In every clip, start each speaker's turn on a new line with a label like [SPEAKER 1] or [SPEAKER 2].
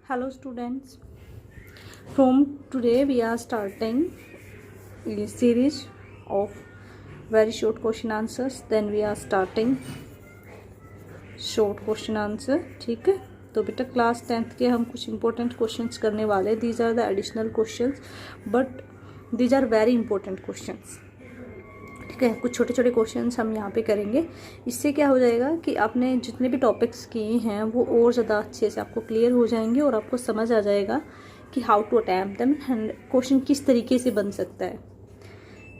[SPEAKER 1] Hello students, from today we are starting a series of very short question answers. Then we are starting short question answer. ठीक है, तो बेटा class 10th के हम कुछ important questions करने वाले. These are the additional questions but these are very important questions. ठीक है, कुछ छोटे छोटे क्वेश्चंस हम यहाँ पे करेंगे. इससे क्या हो जाएगा कि आपने जितने भी टॉपिक्स किए हैं वो और ज़्यादा अच्छे से आपको क्लियर हो जाएंगे और आपको समझ आ जाएगा कि how to attempt them and question किस तरीके से बन सकता है.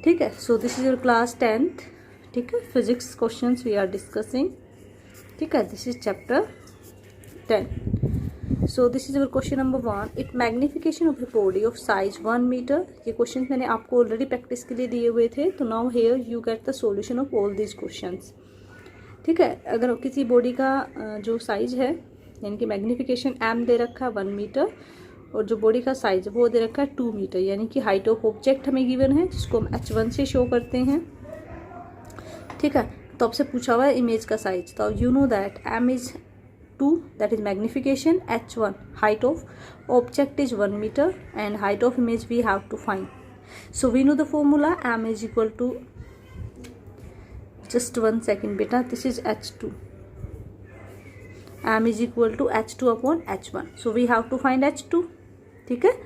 [SPEAKER 1] ठीक है, so this is your class 10th. ठीक है, physics questions we are discussing. ठीक है, this is chapter 10. So this is our question number 1. It magnification of a body of size 1 metre. ये क्वेश्चन मैंने आपको ऑलरेडी प्रैक्टिस के लिए दिए हुए थे. तो now here you get the solution of all these questions. ठीक है, अगर किसी बॉडी का जो साइज है यानी कि मैग्निफिकेशन m दे रखा है 1 मीटर और जो बॉडी का साइज वो दे रखा है 2 मीटर यानी कि हाइट ऑफ ऑब्जेक्ट हमें गिवन है जिसको हम h1 से शो करते हैं. ठीक है, तो आपसे पूछा हुआ है इमेज का साइज. तो you know that m is 2, that is magnification, h1 height of object is 1 meter and height of image we have to find. So we know the formula. m is equal to, just 1 second beta, this is h2. m is equal to h2 upon h1. So we have to find h2. ठीक है,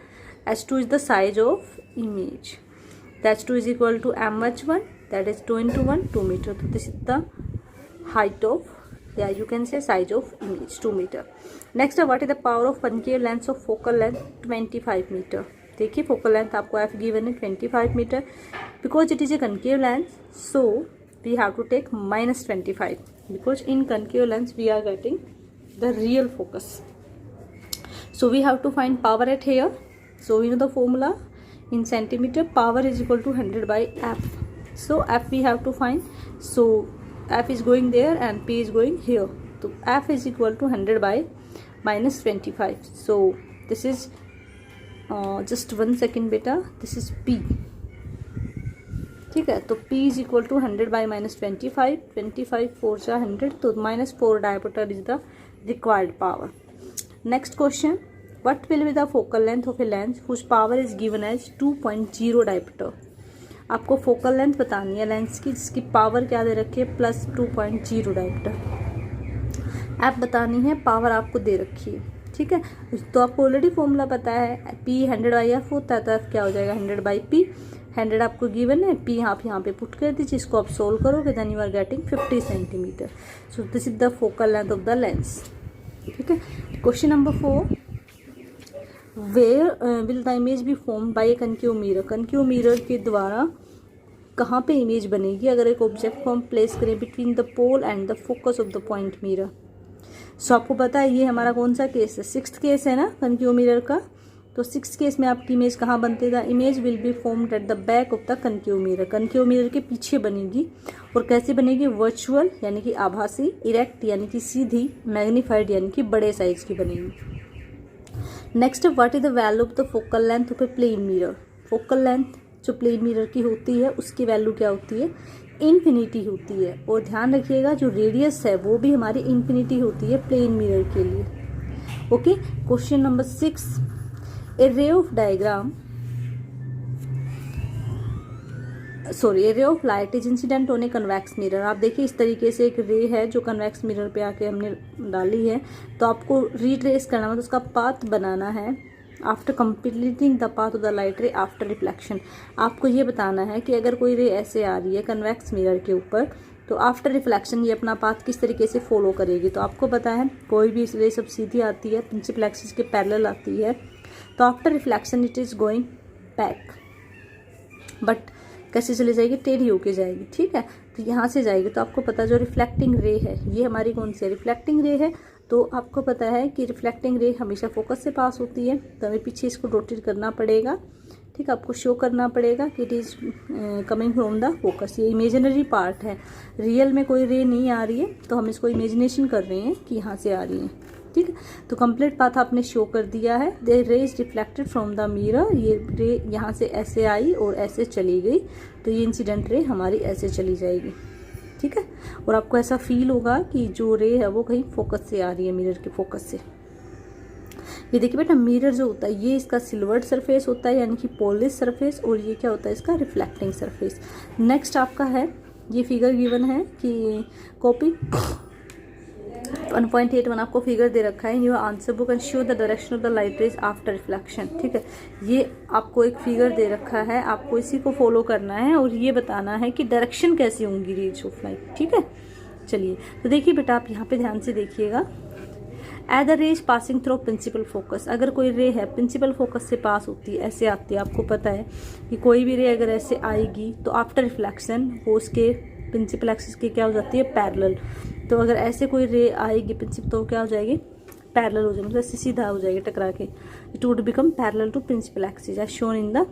[SPEAKER 1] h2 is the size of image. The h2 is equal to m(h1), that is 2 into 1, 2 meter. So this is the height of, yeah, you can say size of image 2 meter. Next, what is the power of concave lens of focal length 25 meter. देखिए focal length आपको f given है 25 meter. Because it is a concave lens, so we have to take minus 25 because in concave lens we are getting the real focus. So we have to find power at here. So we know the formula in centimeter. Power is equal to 100 by f. So f we have to find. So f is going there and p is going here. So f is equal to 100 by minus 25. So this is just 1 second beta, this is p. ठीक है, तो p is equal to 100 by minus 25. 25 4 जा 100, तो minus 4 diameter is the required power. Next question, what will be the focal length of a lens whose power is given as 2.0 diopter. आपको focal length बतानी है lens की जिसकी power क्या दे रखी है प्लस 2.0 डायोप्टर. एफ बतानी है, पावर आपको दे रखी है. ठीक है, तो आपको ऑलरेडी फॉर्मूला पता है, पी 100 बाई एफ होता है तो एफ क्या हो जाएगा 100 बाई पी. 100 आपको गिवन है, पी आप यहाँ पे पुट कर दीजिए, इसको आप सोल्व करोगे then you are getting 50 centimetre. So this is the focal length of the lens. ठीक है, question number 4. Where will the image be form by a concave mirror. Concave mirror के द्वारा कहाँ पे इमेज बनेगी अगर एक ऑब्जेक्ट को हम प्लेस करें between the pole and the focus of the point mirror. So आपको पता है ये हमारा कौन सा केस है, 6th केस है ना कनकेव मिरर का. तो 6th केस में आपकी इमेज कहाँ बनती है, image will be formed at the back of the concave mirror. Concave mirror के पीछे बनेगी और कैसे बनेगी, वर्चुअल यानी कि आभासी, इरेक्ट यानी कि सीधी, मैग्नीफाइड यानी कि बड़े साइज की बनेगी. Next, what is the value of the focal length of a plane mirror. Focal length जो प्लेन मिरर की होती है उसकी वैल्यू क्या होती है, इन्फिनिटी होती है. और ध्यान रखिएगा जो रेडियस है वो भी हमारी इन्फिनिटी होती है प्लेन मिरर के लिए. Okay, question number 6. A ray of diagram A रे of light is incident on a convex mirror. आप देखिए इस तरीके से एक रे है जो कन्वेक्स मिरर पे आके हमने डाली है. तो आपको रीट्रेस करना मतलब उसका पाथ बनाना है. After completing the path of the light रे आफ्टर रिफ्लेक्शन. आपको ये बताना है कि अगर कोई रे ऐसे आ रही है कन्वेक्स मिरर के ऊपर तो आफ्टर रिफ्लेक्शन ये अपना पाथ किस तरीके से फॉलो करेगी. तो आपको पता है कोई भी रे सब सीधी आती है, प्रिंसिपल एक्सिस के पैरेलल आती है, तो after reflection it is going back. But कैसे चली जाएगी, टेढ़ी होके जाएगी. ठीक है, तो यहाँ से जाएगी. तो आपको पता जो रिफ्लेक्टिंग रे है ये हमारी कौन सी है, रिफ्लेक्टिंग रे है. तो आपको पता है कि रिफ्लेक्टिंग रे हमेशा फोकस से पास होती है, तो हमें पीछे इसको रोटेट करना पड़ेगा. ठीक है, आपको शो करना पड़ेगा कि it is coming from the focus. ये इमेजिनरी पार्ट है, रियल में कोई रे नहीं आ रही है, तो हम इसको इमेजिनेशन कर रहे हैं कि यहाँ से आ रही है. ठीक है, तो कंप्लीट पाथ आपने शो कर दिया है. द रे is reflected from the mirror. ये रे यहाँ से ऐसे आई और ऐसे चली गई, तो ये इंसिडेंट रे हमारी ऐसे चली जाएगी. ठीक है, और आपको ऐसा फील होगा कि जो रे है वो कहीं फोकस से आ रही है, मिरर के फोकस से. ये देखिए बेटा, मिरर जो होता है ये इसका सिल्वर्ड सरफेस होता है, यानी कि पॉलिश सरफेस, और ये क्या होता है इसका रिफ्लेक्टिंग सरफेस। नेक्स्ट आपका है, ये फिगर गिवन है कि कॉपी 1.81 आपको फिगर दे रखा है, your answer book and show the direction of the light rays after reflection. ठीक है, ये आपको एक फिगर दे रखा है, आपको इसी को फॉलो करना है और ये बताना है कि डायरेक्शन कैसी होंगी रेज ऑफ लाइट। ठीक है, चलिए तो देखिए बेटा, आप यहाँ पे ध्यान से देखिएगा। At the rays passing through principal focus, अगर कोई रे है प्रिंसिपल फोकस से पास होती है, ऐसे आती है, आपको पता है कि कोई भी रे अगर ऐसे आएगी तो आफ्टर रिफ्लेक्शन वो उसके प्रिंसिपल एक्सिस के क्या हो जाती है, पैरेलल। तो अगर ऐसे कोई रे आएगी प्रिंसिपल तो क्या हो जाएगी, पैरेलल हो जाएगी, मतलब सीधा हो जाएगी टकरा के, it would become parallel to principal axis as shown in the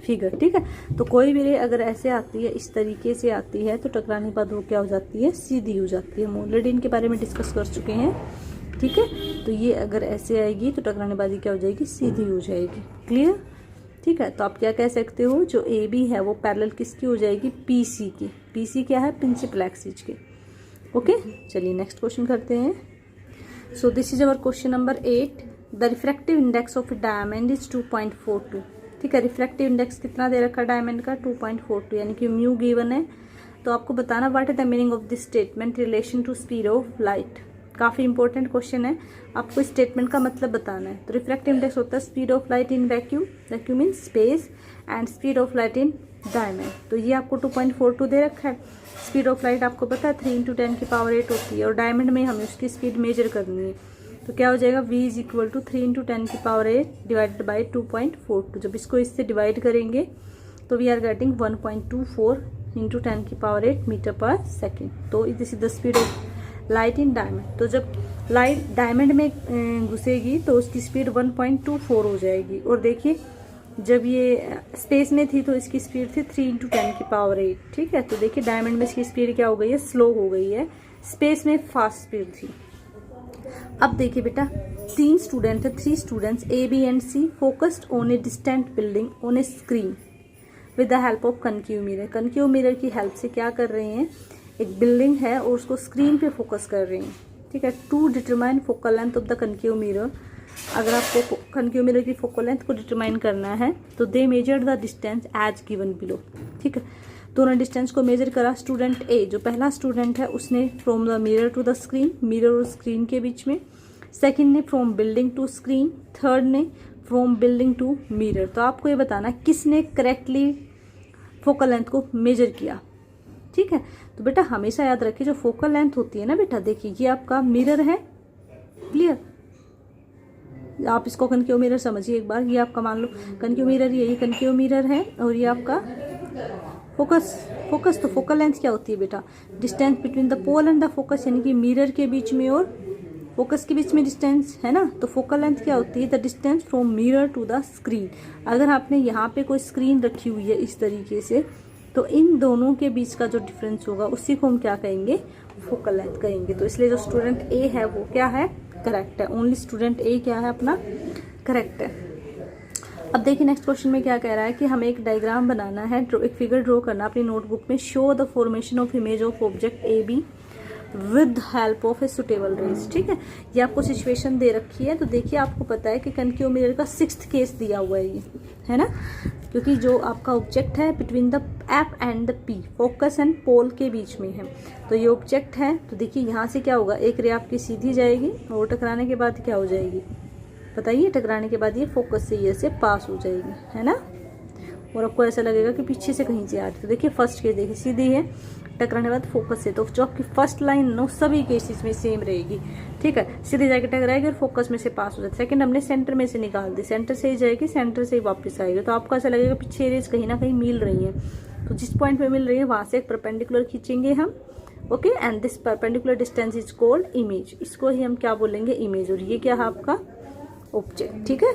[SPEAKER 1] figure. ठीक है, तो कोई भी रे अगर ऐसे आती है, इस तरीके से आती है, तो टकराने के बाद वो क्या हो जाती है, सीधी हो जाती है। हम ऑलरेडी इनके बारे में डिस्कस कर चुके हैं। ठीक है, तो ये अगर ऐसे आएगी तो टकराने बाद क्या हो जाएगी, सीधी हो जाएगी। क्लियर? ठीक है, तो आप क्या कह सकते हो, जो ए बी है वो पैरेलल किसकी हो जाएगी, पी सी की। पी सी क्या है, प्रिंसिपल एक्सिस के। ओके, चलिए नेक्स्ट क्वेश्चन करते हैं। सो this is our question number 8। The refractive index of A diamond is 2.42। ठीक है, रिफ्रैक्टिव इंडेक्स कितना दे रखा है डायमंड का, 2.42, यानी कि म्यू गिवन है। तो आपको बताना what is the meaning of this statement relation to speed of light. काफ़ी इंपॉर्टेंट क्वेश्चन है, आपको इस स्टेटमेंट का मतलब बताना है। तो रिफ्रैक्टिव इंडेक्स होता है speed of light in vacuum, vacuum in space, and speed of light in diamond. तो ये आपको 2.42 दे रखा है। स्पीड ऑफ लाइट आपको पता है 3 × 10⁸ होती है, और डायमंड में हमें उसकी स्पीड मेजर करनी है। तो क्या हो जाएगा, v is equal to 3 × 10⁸ divided by 2.42। जब इसको इससे डिवाइड करेंगे तो वी आर गेटिंग 1.24 × 10⁸ मीटर पर सेकेंड। तो this is the speed of light in diamond. तो जब लाइट डायमंड में घुसेगी तो उसकी स्पीड 1.24 हो जाएगी। और देखिए, जब ये स्पेस में थी तो इसकी स्पीड थी 3 × 10⁸। ठीक है, तो देखिए डायमंड में इसकी स्पीड क्या हो गई है, स्लो हो गई है, स्पेस में फास्ट स्पीड थी। अब देखिए बेटा, 3 स्टूडेंट है, 3 students A B and C focused on a distant building on a screen with the help of concave mirror. Concave mirror की हेल्प से क्या कर रहे हैं, एक बिल्डिंग है और उसको स्क्रीन पे फोकस कर रहे हैं। ठीक है, to determine focal length of the concave mirror. अगर आपको कनकेव मिरर की फोकल लेंथ को डिटरमाइन करना है तो they measured the distance as given below. ठीक है, दोनों डिस्टेंस को मेजर करा। स्टूडेंट ए, जो पहला स्टूडेंट है, उसने from the mirror to the screen, mirror और स्क्रीन के बीच में। सेकेंड ने from building to screen, third ने फ्रॉम बिल्डिंग टू मिरर। तो आपको ये बताना किसने करेक्टली फोकल लेंथ को मेजर किया। ठीक है, तो बेटा हमेशा याद रखिए जो फोकल लेंथ होती है ना बेटा, देखिए ये आपका मिरर है। क्लियर? आप इसको कनकेव मिरर समझिए एक बार। ये आपका मान लो कनकेव मिरर, यही कनकेव मिरर है, और ये आपका फोकस। तो फोकल लेंथ क्या होती है बेटा, distance between the pole and the focus, यानी कि मिरर के बीच में और फोकस के बीच में डिस्टेंस है ना। तो फोकल लेंथ क्या होती है, the distance from mirror to the screen. अगर आपने यहाँ पे कोई स्क्रीन रखी हुई है इस तरीके से, तो इन दोनों के बीच का जो डिफरेंस होगा उसी को हम क्या कहेंगे, फोकल लेंथ कहेंगे। तो इसलिए जो स्टूडेंट ए है वो क्या है, करेक्ट है। ओनली स्टूडेंट ए क्या है अपना, करेक्ट है। अब देखिए नेक्स्ट क्वेश्चन में क्या कह रहा है कि हमें एक डायग्राम बनाना है, एक फिगर ड्रॉ करना अपनी नोटबुक में। Show the formation of image of object A B with help of a suitable rays. ठीक है, ये आपको सिचुएशन दे रखी है। तो देखिए आपको पता है कि कनकेव मिरर का 6th केस दिया हुआ है, ये है ना, क्योंकि जो आपका ऑब्जेक्ट है between the F and the P, focus and pole के बीच में है। तो ये ऑब्जेक्ट है, तो देखिए यहाँ से क्या होगा, एक रे आपकी सीधी जाएगी और टकराने के बाद क्या हो जाएगी, बताइए, टकराने के बाद ये फोकस से ये से पास हो जाएगी, है ना। और आपको ऐसा लगेगा कि पीछे से कहीं से आ रही। तो देखिए फर्स्ट केस देखिए सीधी है, टकराने बाद फोकस से, तो जो आपकी फर्स्ट लाइन नो सभी केसेस में सेम रहेगी। ठीक है, सीधे जाके टकराएगी और फोकस में से पास हो जाती है। सेकंड हमने सेंटर में से निकाल दी, सेंटर से ही जाएगी, सेंटर से ही वापस आएगी। तो आपको ऐसा लगेगा पीछे रेज कहीं ना कहीं मिल रही है। तो जिस पॉइंट पे मिल रही है वहां से एक परपेंडिकुलर खींचेंगे हम। Okay, and this perpendicular distance is called image. इसको ही हम क्या बोलेंगे, इमेज। और ये क्या है आपका ऑब्जेक्ट। ठीक है,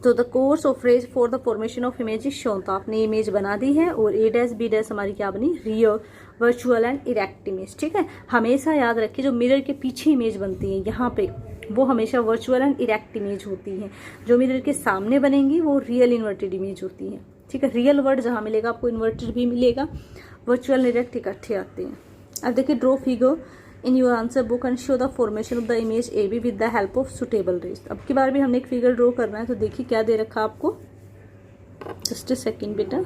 [SPEAKER 1] तो the course of rays for the formation of image is shown. तो आपने इमेज बना दी है, और ए डैश बी डैश हमारी क्या बनी, real, virtual and erect image. ठीक है, हमेशा याद रखिए जो मिरर के पीछे इमेज बनती है यहाँ पे, वो हमेशा वर्चुअल एंड इरेक्ट इमेज होती है। जो मिरर के सामने बनेंगी वो रियल इन्वर्टेड इमेज होती है। ठीक है, रियल वर्ड जहाँ मिलेगा आपको इन्वर्टेड भी मिलेगा, वर्चुअल इरेक्ट इकट्ठे आते हैं। अब देखिए draw figure in your answer book and show the formation of the image A B with the help of suitable rays. अब की बार भी हमने एक फिगर ड्रॉ करना है, तो देखिए क्या दे रखा आपको, जस्ट अ सेकेंड बेटा।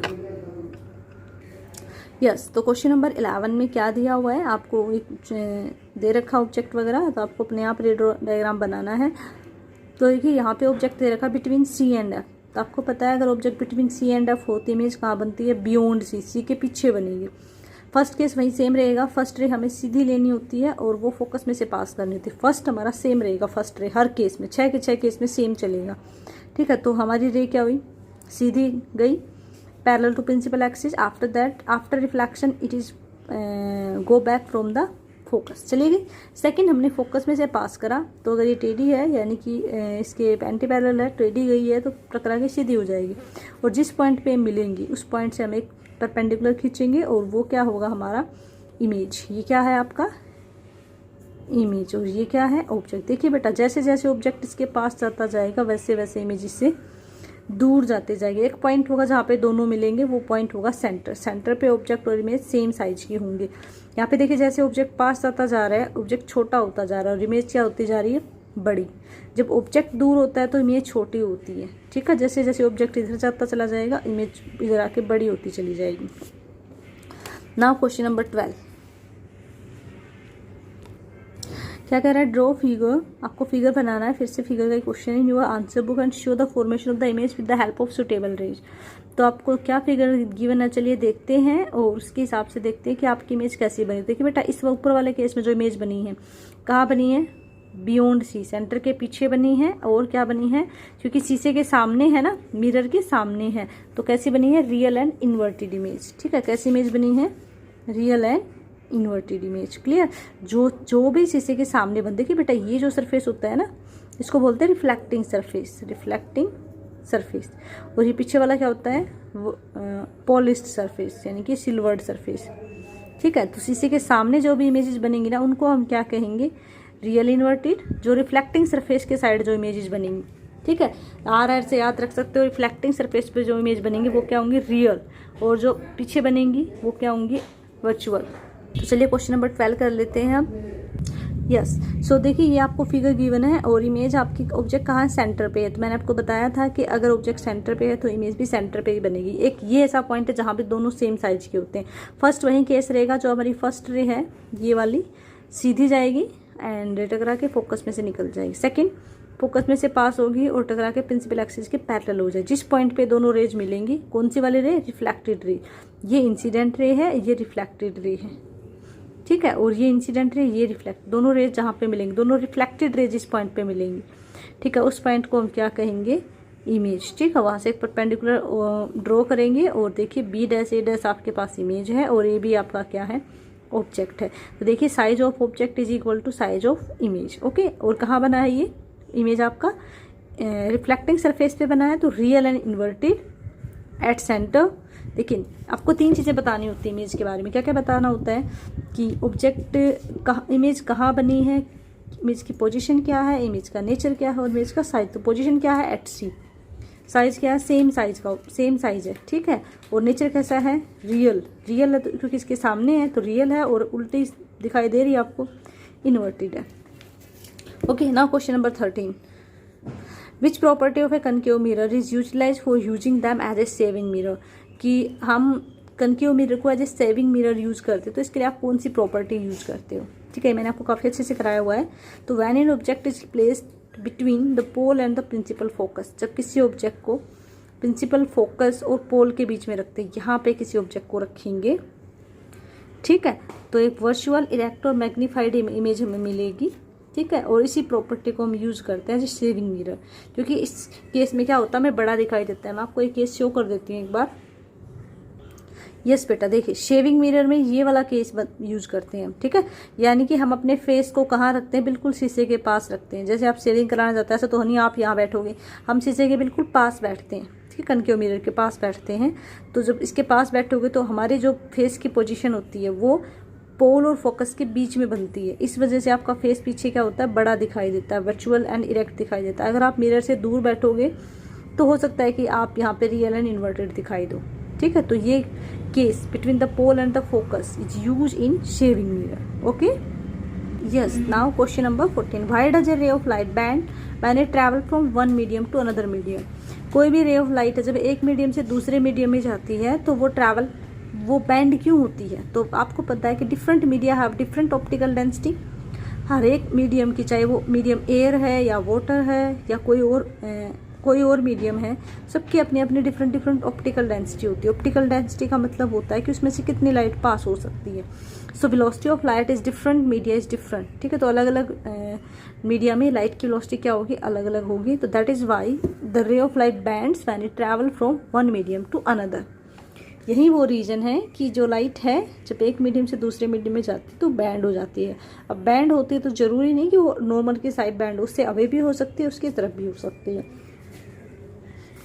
[SPEAKER 1] यस, तो क्वेश्चन नंबर 11 में क्या दिया हुआ है आपको, एक दे रखा ऑब्जेक्ट वगैरह, तो आपको अपने आप डायग्राम बनाना है। तो देखिए यहाँ पे ऑब्जेक्ट दे रखा बिटवीन सी एंड एफ। तो आपको पता है अगर object between C and F हो तो इमेज कहाँ बनती है, बियॉन्ड सी, सी के पीछे बनेगी। फर्स्ट केस वहीं सेम रहेगा, फर्स्ट रे हमें सीधी लेनी होती है और वो फोकस में से पास करनी होती है। फर्स्ट हमारा सेम रहेगा, फर्स्ट रे हर केस में 6 के 6 केस में सेम चलेगा, ठीक है। तो हमारी रे क्या हुई, सीधी गई parallel to principal axis. After that, after reflection it is go back from the focus, चलेगी। सेकंड हमने फोकस में से पास करा, तो अगर ये टेढ़ी है यानी कि इसके एंटी पैरेलल है, टेढ़ी गई है तो टकरा के सीधी हो जाएगी। और जिस पॉइंट पे मिलेंगी उस पॉइंट से हम एक परपेंडिकुलर खींचेंगे और वो क्या होगा हमारा इमेज। ये क्या है आपका इमेज और ये क्या है ऑब्जेक्ट। देखिए बेटा जैसे जैसे ऑब्जेक्ट इसके पास जाता जाएगा वैसे वैसे इमेज इससे दूर जाते जाएंगे। एक पॉइंट होगा जहाँ पे दोनों मिलेंगे, वो पॉइंट होगा सेंटर। सेंटर पे ऑब्जेक्ट और इमेज सेम साइज की होंगे। यहाँ पे देखिए जैसे ऑब्जेक्ट पास जाता जा रहा है ऑब्जेक्ट छोटा होता जा रहा है और इमेज क्या होती जा रही है, बड़ी। जब ऑब्जेक्ट दूर होता है तो इमेज छोटी होती है, ठीक है। जैसे जैसे ऑब्जेक्ट इधर जाता चला जाएगा इमेज इधर आके बड़ी होती चली जाएगी। नाउ क्वेश्चन नंबर 12 क्या कह रहा है, ड्रॉ फिगर। आपको फिगर बनाना है, फिर से फिगर का क्वेश्चन है। Your answer book and show the formation of the image with the help of suitable rays. तो आपको क्या फिगर गिवन है, चलिए देखते हैं और उसके हिसाब से देखते हैं कि आपकी इमेज कैसी बनी। देखिए बेटा इस ऊपर वाले केस में जो इमेज बनी है कहाँ बनी है, बियॉन्ड सी, सेंटर के पीछे बनी है। और क्या बनी है, क्योंकि शीशे के सामने है ना, मिरर के सामने है, तो कैसी बनी है, रियल एंड इन्वर्टेड इमेज, ठीक है। कैसी इमेज बनी है, real and inverted image, clear. जो भी शीशे के सामने बनते, देखिए बेटा ये जो सरफेस होता है ना इसको बोलते हैं रिफ्लेक्टिंग सरफेस, रिफ्लेक्टिंग सरफेस। और ये पीछे वाला क्या होता है, वो पॉलिश्ड सरफेस यानी कि सिल्वर्ड सरफेस, ठीक है। तो शीशे के सामने जो भी इमेजेस बनेंगी ना उनको हम क्या कहेंगे, रियल इन्वर्टेड। जो रिफ्लेक्टिंग सरफेस के साइड जो इमेजेस बनेंगी, ठीक है, आर से याद रख सकते हो, रिफ्लेक्टिंग सरफेस पे जो इमेज बनेंगी वो क्या होंगी, रियल। और जो पीछे बनेंगी वो क्या होंगी, वर्चुअल। तो चलिए क्वेश्चन नंबर 12 कर लेते हैं हम। यस, सो देखिए ये आपको फिगर गिवन है और इमेज आपकी ऑब्जेक्ट कहाँ सेंटर पे है। तो मैंने आपको बताया था कि अगर ऑब्जेक्ट सेंटर पे है तो इमेज भी सेंटर पे ही बनेगी। एक ये ऐसा पॉइंट है जहाँ पे दोनों सेम साइज के होते हैं। फर्स्ट वही केस रहेगा, जो हमारी फर्स्ट रे है ये वाली सीधी जाएगी एंड टकरा के फोकस में से निकल जाएगी। सेकेंड फोकस में से पास होगी और टकरा के प्रिंसिपल एक्सिस के पैरेलल हो जाए। जिस पॉइंट पे दोनों रेज मिलेंगी, कौन सी वाली रे, रिफ्लेक्टेड रे। ये इंसिडेंट रे है, ये रिफ्लेक्टेड रे है, ठीक है। और ये इंसिडेंट रे, ये रिफ्लेक्ट, दोनों रेज जहाँ पे मिलेंगे, दोनों रिफ्लेक्टेड रेज जिस पॉइंट पे मिलेंगी, ठीक है, उस पॉइंट को हम क्या कहेंगे, इमेज, ठीक है। वहाँ से एक परपेंडिकुलर ड्रॉ करेंगे और देखिए बी डैश ए डैश आपके पास इमेज है और ए भी आपका क्या है, ऑब्जेक्ट है। तो देखिए size of object is equal to size of image, okay. और कहाँ बना है ये इमेज आपका, रिफ्लेक्टिंग सरफेस पे बना है, तो real and inverted at centre. देखिए आपको 3 चीज़ें बतानी होती है इमेज के बारे में। क्या क्या बताना होता है कि ऑब्जेक्ट कहाँ, इमेज कहाँ बनी है, इमेज की पोजीशन क्या है, इमेज का नेचर क्या है और इमेज का साइज। तो पोजीशन क्या है, एट सी। साइज क्या है, सेम साइज का, सेम साइज है, ठीक है। और नेचर कैसा है, रियल। रियल है तो क्योंकि इसके सामने है तो रियल है, और उल्टी दिखाई दे रही है आपको, इन्वर्टेड है, okay. Now question number 13, which property of a concave mirror is utilize for using them as a shaving mirror. कि हम कनकेव मिरर को as a shaving mirror use करते हो, तो इसके लिए आप कौन सी प्रॉपर्टी यूज करते हो, ठीक है। मैंने आपको काफ़ी अच्छे से कराया हुआ है। तो when an object is placed between the pole and the principal focus, जब किसी ऑब्जेक्ट को प्रिंसिपल फोकस और पोल के बीच में रखते हैं, यहाँ पे किसी ऑब्जेक्ट को रखेंगे, ठीक है, तो एक वर्चुअल इरेक्ट और मैग्नीफाइड इमेज हमें मिलेगी, ठीक है। और इसी प्रॉपर्टी को हम यूज करते हैं जैसे सेविंग मिरर, क्योंकि इस केस में क्या होता है, हमें बड़ा दिखाई देता है। मैं आपको एक केस शो कर देती हूँ एक बार। यस बेटा देखिए शेविंग मिरर में ये वाला केस यूज करते हैं, ठीक है। यानी कि हम अपने फेस को कहाँ रखते हैं, बिल्कुल शीशे के पास रखते हैं। जैसे आप शेविंग कराना जाते हैं ऐसा तो नहीं आप यहाँ बैठोगे, हम शीशे के बिल्कुल पास बैठते हैं, ठीक है, कनकेव मिरर के पास बैठते हैं। तो जब इसके पास बैठोगे तो हमारी जो फेस की पोजीशन होती है वो पोल और फोकस के बीच में बनती है। इस वजह से आपका फेस पीछे क्या होता है, बड़ा दिखाई देता है, वर्चुअल एंड इरेक्ट दिखाई देता है। अगर आप मिरर से दूर बैठोगे तो हो सकता है कि आप यहाँ पे रियल एंड इन्वर्टेड दिखाई दो, ठीक है। तो ये case between the pole and the focus is use in shaving mirror, okay. Yes. Now question number 14. Why does a ray of light bend when it travel from one medium to another medium? कोई भी रे of light है जब एक medium से दूसरे medium में जाती है तो वो बैंड क्यों होती है? तो आपको पता है कि different media have different optical density. हर एक मीडियम की, चाहे वो मीडियम एयर है या वाटर है या कोई और मीडियम है, सबकी अपनी अपनी डिफरेंट ऑप्टिकल डेंसिटी होती है। ऑप्टिकल डेंसिटी का मतलब होता है कि उसमें से कितनी लाइट पास हो सकती है। So velocity of light is different, media is different, ठीक है। तो अलग अलग मीडिया में लाइट की वेलोसिटी क्या होगी, अलग अलग होगी। तो that is why the ray of light bends when it travel from one medium to another. यही वो रीज़न है कि जो लाइट है जब एक मीडियम से दूसरे मीडियम में जाती है तो बैंड हो जाती है। अब बैंड होती है तो ज़रूरी नहीं कि वो नॉर्मल की साइड बैंड, उससे अवे भी हो सकती है, उसकी तरफ भी हो सकती है,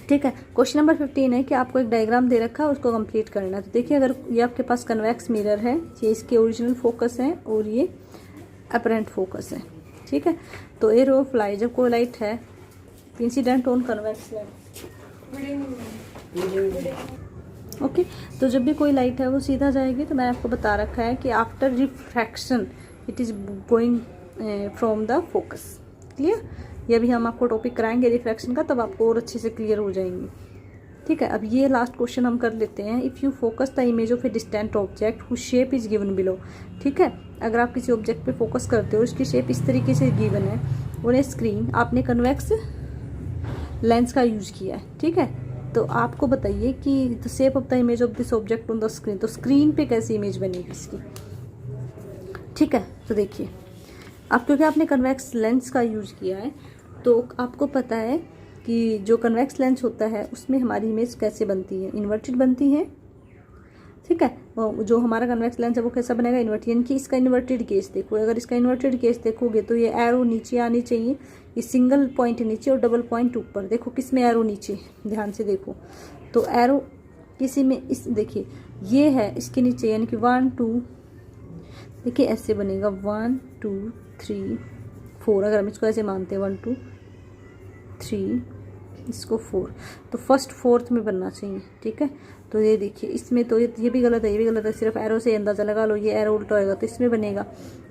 [SPEAKER 1] ठीक है। क्वेश्चन नंबर 15 है कि आपको एक डायग्राम दे रखा है, उसको कंप्लीट करना है। तो देखिए, अगर ये आपके पास कन्वेक्स मिरर है, ये इसके ओरिजिनल फोकस है और ये अपरेंट फोकस है, ठीक है। तो ए रे ऑफ लाइट, जब कोई लाइट है incident on convex lens, okay, तो जब भी कोई लाइट है वो सीधा जाएगी। तो मैंने आपको बता रखा है कि after refraction it is going from the focus. Clear? ये भी हम आपको टॉपिक कराएंगे रिफ्रैक्शन का, तब आपको और अच्छे से क्लियर हो जाएंगे, ठीक है। अब ये लास्ट क्वेश्चन हम कर लेते हैं। If you focus the image of a distant object whose shape is given below, ठीक है। अगर आप किसी ऑब्जेक्ट पे फोकस करते हो, उसकी शेप इस तरीके से गिवन है ऑन ए स्क्रीन, आपने कन्वेक्स लेंस का यूज किया है, ठीक है। तो आपको बताइए कि the shape of the image of this object on the screen, तो स्क्रीन पे कैसी इमेज बनेगी इसकी, ठीक है। तो देखिए, अब क्योंकि आपने कन्वेक्स लेंस का यूज किया है तो आपको पता है कि जो कन्वेक्स लेंस होता है उसमें हमारी इमेज कैसे बनती है, इन्वर्टेड बनती है, ठीक है। जो हमारा कन्वेक्स लेंस है वो कैसा बनेगा, इन्वर्टेड। यानी कि इसका इन्वर्टेड केस देखो, अगर इसका इन्वर्टेड केस देखोगे तो ये एरो नीचे आनी चाहिए, ये सिंगल पॉइंट नीचे और डबल पॉइंट ऊपर। देखो किस में एरो नीचे, ध्यान से देखो, तो एरो किसी में, इस देखिए ये है इसके नीचे, यानी कि 1 2, देखिए ऐसे बनेगा 1 2 3 4। अगर हम इसको ऐसे मानते हैं 1 2 3, इसको 4, तो फर्स्ट फोर्थ में बनना चाहिए, ठीक है। तो ये देखिए इसमें तो ये भी गलत है, ये भी गलत है, सिर्फ एरो से अंदाज़ा लगा लो, ये एरो उल्टा होएगा तो इसमें बनेगा।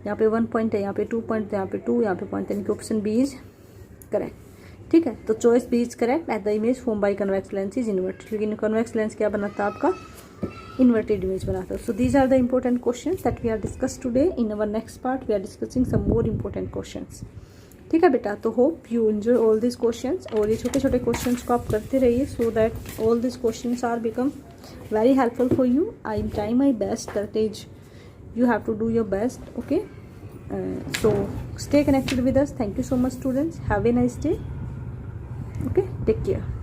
[SPEAKER 1] यहाँ पे 1 पॉइंट है, यहाँ पे 2 पॉइंट, यहाँ पे 2, यहाँ पे पॉइंट, यानी कि ऑप्शन बी इज करेक्ट, ठीक है। तो choice B is correct at the image form by convex lens is inverted. लेकिन कन्वेक्स लेंस क्या बनाता है आपका, inverted image बनाता है। So these are the important questions that we are discussed today. In our next part we are discussing some more important questions, ठीक है बेटा। तो hope you enjoy all this questions, और ये छोटे छोटे क्वेश्चंस को आप करते रहिए so that all this questions are become very helpful for you. I am trying my best, that is you have to do your best, okay। So stay connected with us. Thank you so much students, have a nice day, okay, take care।